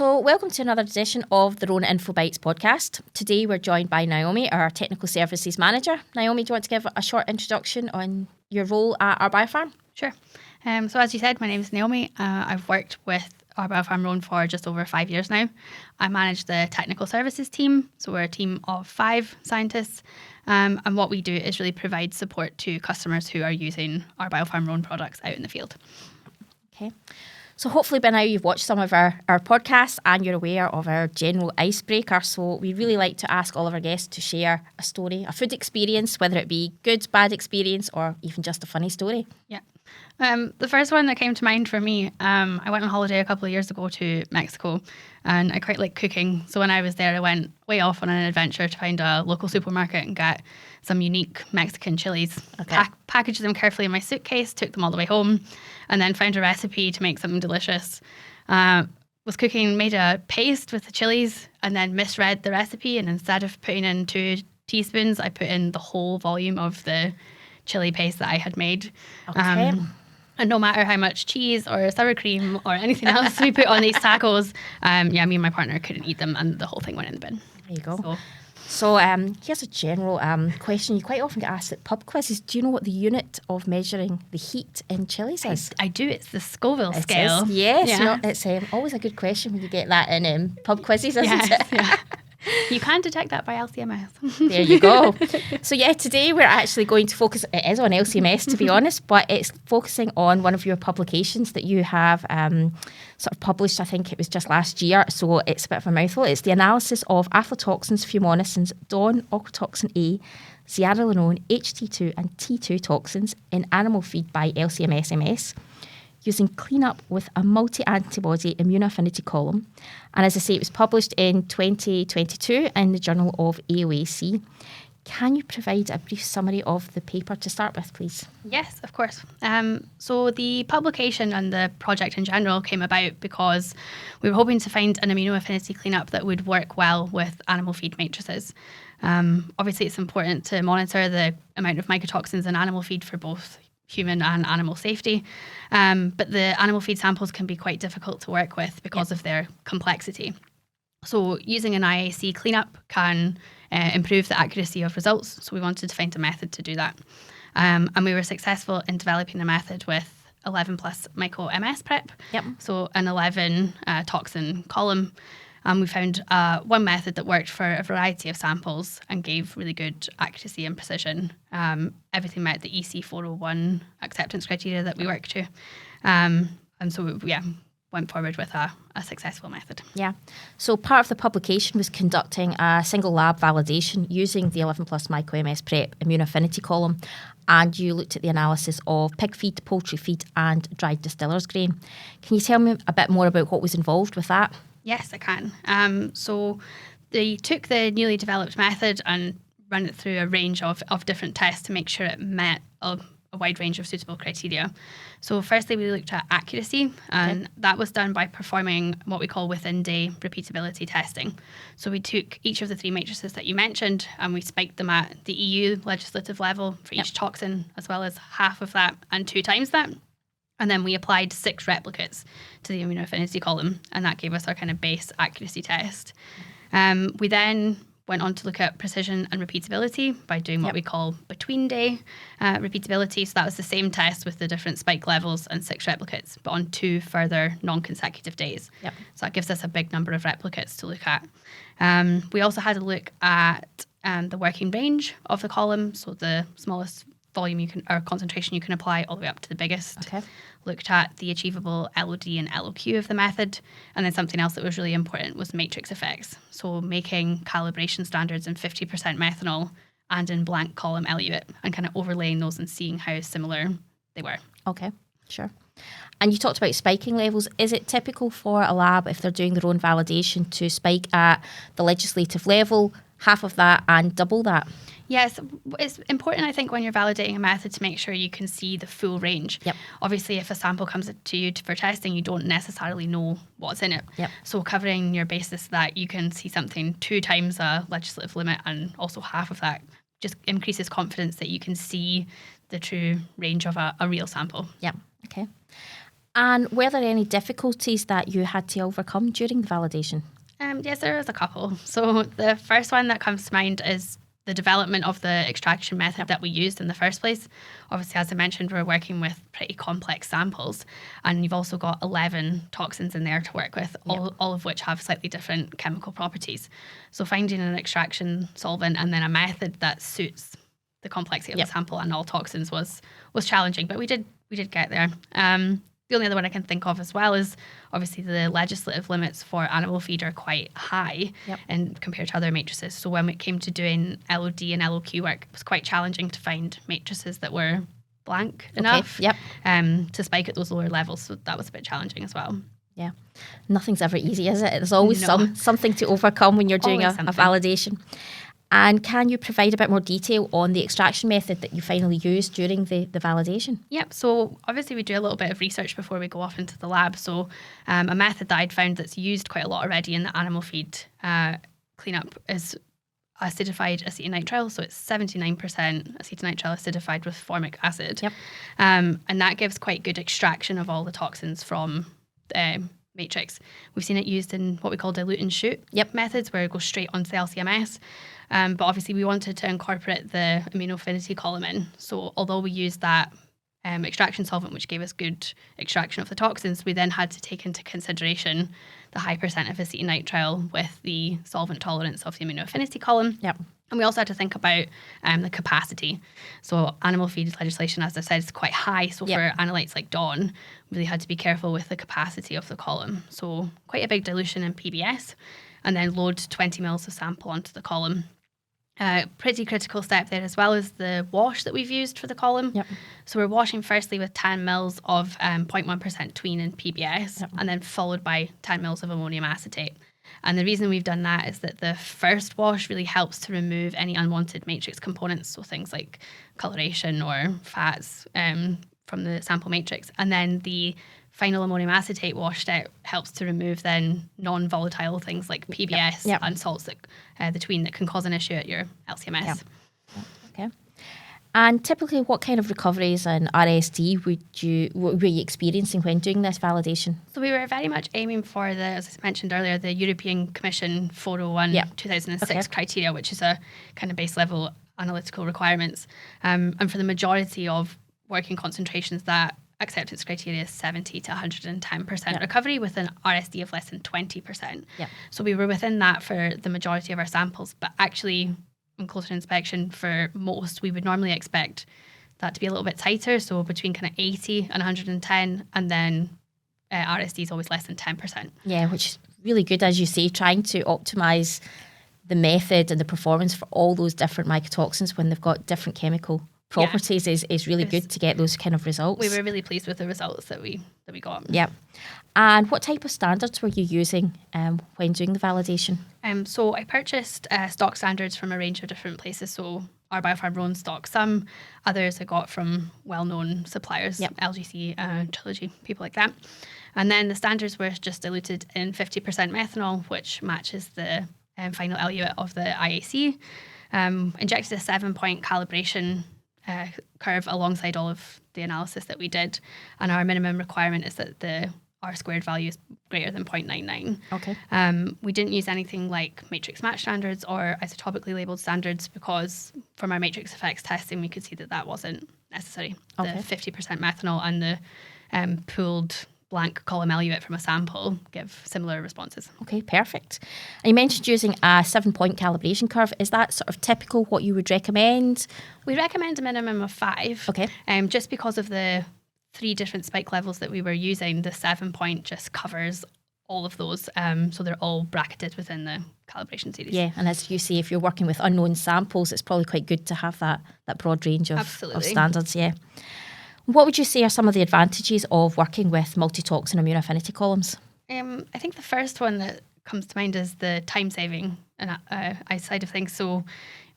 So welcome to another edition of the RHôNE Infobites podcast. Today we're joined by Naomi, our Technical Services Manager. Naomi, do you want to give a short introduction on your role at R-Biopharm? Sure. So as you said, my name is Naomi. I've worked with R-Biopharm Rhone for just over 5 years now. I manage the technical services team, so we're a team of 5 scientists. And what we do is really provide support to customers who are using R-Biopharm Rhone products out in the field. Okay. So hopefully by now you've watched some of our podcasts and you're aware of our general Icebreaker. So we really like to ask all of our guests to share a story, a food experience, whether it be good, bad experience, or even just a funny story. Yeah. The first one that came to mind for me, I went on holiday a couple of years ago to Mexico, and I quite like cooking. So when I was there, I went way off on an adventure to find a local supermarket and get some unique Mexican chilies. Okay. Packaged them carefully in my suitcase, took them all the way home, and then found a recipe to make something delicious. Was cooking, made a paste with the chilies, and then misread the recipe. And instead of putting in 2 teaspoons, I put in the whole volume of the chili paste that I had made. Okay. And no matter how much cheese or sour cream or anything else we put on these tacos, me and my partner couldn't eat them, and the whole thing went in the bin. There you go. So here's a general question you quite often get asked at pub quizzes. Do you know what the unit of measuring the heat in chilies is? I do. It's the Scoville It scale. is, yes. Yeah. It's always a good question when you get that in pub quizzes, isn't it? Yeah. You can detect that by LCMS. There you go. So yeah, today we're actually going to focus, it is on LCMS to be honest, but it's focusing on one of your publications that you have sort of published, I think it was just last year, so it's a bit of a mouthful. It's the analysis of aflatoxins, fumonisins, DON, ochratoxin A, zearalenone, HT2 and T2 toxins in animal feed by LCMS-MS, using cleanup with a multi-antibody immunoaffinity column. And as I say, it was published in 2022 in the Journal of AOAC. Can you provide a brief summary of the paper to start with, please? Yes, of course. So the publication and the project in general came about because we were hoping to find an immunoaffinity cleanup that would work well with animal feed matrices. Obviously, it's important to monitor the amount of mycotoxins in animal feed for both human and animal safety. But the animal feed samples can be quite difficult to work with because of their complexity. So using an IAC cleanup can improve the accuracy of results. So we wanted to find a method to do that. And we were successful in developing a method with 11 plus Myco-MS prep. Yep. So an 11 toxin column. We found one method that worked for a variety of samples and gave really good accuracy and precision. Everything met the EC 401 acceptance criteria that we work to. And so, went forward with a successful method. Yeah. So part of the publication was conducting a single lab validation using the 11 plus Myco-MS prep immunoaffinity column. And you looked at the analysis of pig feed, poultry feed and dried distiller's grain. Can you tell me a bit more about what was involved with that? Yes, I can. So they took the newly developed method and ran it through a range of different tests to make sure it met a wide range of suitable criteria. So firstly, we looked at accuracy, and that was done by performing what we call within-day repeatability testing. So we took each of the 3 matrices that you mentioned, and we spiked them at the EU legislative level for each toxin, as well as half of that and 2 times that. And then we applied 6 replicates to the immunoaffinity column, and that gave us our kind of base accuracy test. We then went on to look at precision and repeatability by doing what we call between-day repeatability. So that was the same test with the different spike levels and 6 replicates, but on 2 further non-consecutive days. Yep. So that gives us a big number of replicates to look at. We also had a look at the working range of the column, so the smallest volume or concentration you can apply all the way up to the biggest. Okay. Looked at the achievable LOD and LOQ of the method. And then something else that was really important was matrix effects. So making calibration standards in 50% methanol and in blank column eluate and kind of overlaying those and seeing how similar they were. Okay, sure. And you talked about spiking levels. Is it typical for a lab, if they're doing their own validation, to spike at the legislative level, half of that and double that? Yes, it's important, I think, when you're validating a method to make sure you can see the full range. Yep. Obviously, if a sample comes to you for testing, you don't necessarily know what's in it. Yep. So covering your basis that you can see something 2 times a legislative limit and also half of that just increases confidence that you can see the true range of a real sample. Yep. Okay. And were there any difficulties that you had to overcome during the validation? Yes, there was a couple. So the first one that comes to mind is the development of the extraction method that we used in the first place. Obviously, as I mentioned, we're working with pretty complex samples, and you've also got 11 toxins in there to work with, all of which have slightly different chemical properties. So finding an extraction solvent and then a method that suits the complexity of the sample and all toxins was challenging, but we did get there. The only other one I can think of as well is obviously the legislative limits for animal feed are quite high and compared to other matrices. So when it came to doing LOD and LOQ work, it was quite challenging to find matrices that were blank enough to spike at those lower levels. So that was a bit challenging as well. Yeah, nothing's ever easy, is it? There's always something to overcome when you're doing a validation. And can you provide a bit more detail on the extraction method that you finally used during the validation? Yep. So obviously we do a little bit of research before we go off into the lab. So a method that I'd found that's used quite a lot already in the animal feed cleanup is acidified acetonitrile. So it's 79% acetonitrile acidified with formic acid. And that gives quite good extraction of all the toxins from the matrix. We've seen it used in what we call dilute and shoot methods, where it goes straight onto the LC-MS. But obviously we wanted to incorporate the immunoaffinity column in. So although we used that extraction solvent, which gave us good extraction of the toxins, we then had to take into consideration the high percent of acetonitrile with the solvent tolerance of the immunoaffinity column. And we also had to think about the capacity. So animal feed legislation, as I said, is quite high. So for analytes like Dawn, we really had to be careful with the capacity of the column. So quite a big dilution in PBS, and then load 20 mils of sample onto the column. Pretty critical step there as well is the wash that we've used for the column. So we're washing firstly with 10 mils of 0.1% tween in PBS, and then followed by 10 mils of ammonium acetate. And the reason we've done that is that the first wash really helps to remove any unwanted matrix components, so things like coloration or fats from the sample matrix. And then the final ammonium acetate wash step helps to remove then non-volatile things like PBS and salts, that the tween that can cause an issue at your LC-MS. Okay. And typically, what kind of recoveries and RSD were you experiencing when doing this validation? So we were very much aiming for as I mentioned earlier, the European Commission 401 2006 criteria, which is a kind of base level analytical requirements. And for the majority of working concentrations, that acceptance criteria is 70 to 110% recovery with an RSD of less than 20%. So we were within that for the majority of our samples, but actually on closer inspection for most, we would normally expect that to be a little bit tighter. So between kind of 80 and 110, and then RSD is always less than 10%. Yeah, which is really good, as you say, trying to optimise the method and the performance for all those different mycotoxins when they've got different chemical properties is really good to get those kind of results. We were really pleased with the results that we got. Yeah. And what type of standards were you using when doing the validation? So I purchased stock standards from a range of different places. So R-Biopharm Rhone stock some, others I got from well-known suppliers, LGC, Trilogy, people like that. And then the standards were just diluted in 50% methanol, which matches the final eluate of the IAC. Injected a 7-point calibration curve alongside all of the analysis that we did, and our minimum requirement is that the R-squared value is greater than 0.99. Okay. We didn't use anything like matrix match standards or isotopically labeled standards because from our matrix effects testing we could see that wasn't necessary. The 50% methanol and the pooled blank column eluate from a sample give similar responses. Okay, perfect. And you mentioned using a 7-point calibration curve. Is that sort of typical what you would recommend? We recommend a minimum of 5. Okay. Just because of the 3 different spike levels that we were using, the 7-point just covers all of those. So they're all bracketed within the calibration series. Yeah, and as you say, if you're working with unknown samples, it's probably quite good to have that broad range of standards. Yeah. What would you say are some of the advantages of working with multi-toxin immunoaffinity columns? I think the first one that comes to mind is the time saving side of things. So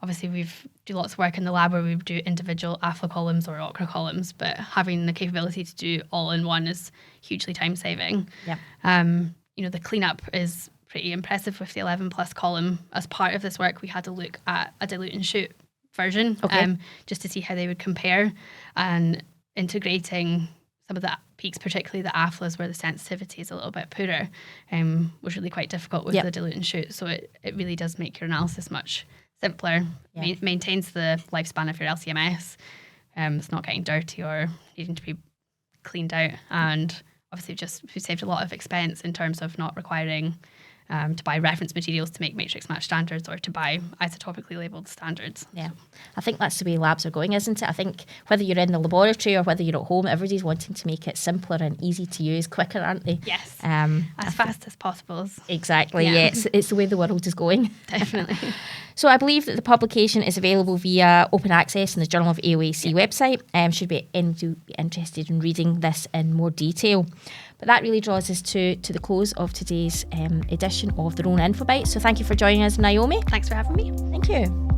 obviously we do lots of work in the lab where we do individual AFLA columns or OCRA columns, but having the capability to do all in one is hugely time saving. Yeah. The cleanup is pretty impressive with the 11 plus column. As part of this work, we had to look at a dilute and shoot version just to see how they would compare, and integrating some of the peaks, particularly the AFLAs, where the sensitivity is a little bit poorer, was really quite difficult with the dilute and shoot. So it really does make your analysis much simpler. Maintains the lifespan of your LC-MS. It's not getting dirty or needing to be cleaned out, and obviously we saved a lot of expense in terms of not requiring to buy reference materials to make matrix match standards or to buy isotopically labelled standards. Yeah, I think that's the way labs are going, isn't it? I think whether you're in the laboratory or whether you're at home, everybody's wanting to make it simpler and easy to use, quicker, aren't they? Yes, as fast as possible. Exactly, yeah. It's the way the world is going. Definitely. So I believe that the publication is available via open access in the Journal of AOAC website. Should be interested in reading this in more detail. But that really draws us to the close of today's edition of the RHôNE Infobites. So thank you for joining us, Naomi. Thanks for having me. Thank you.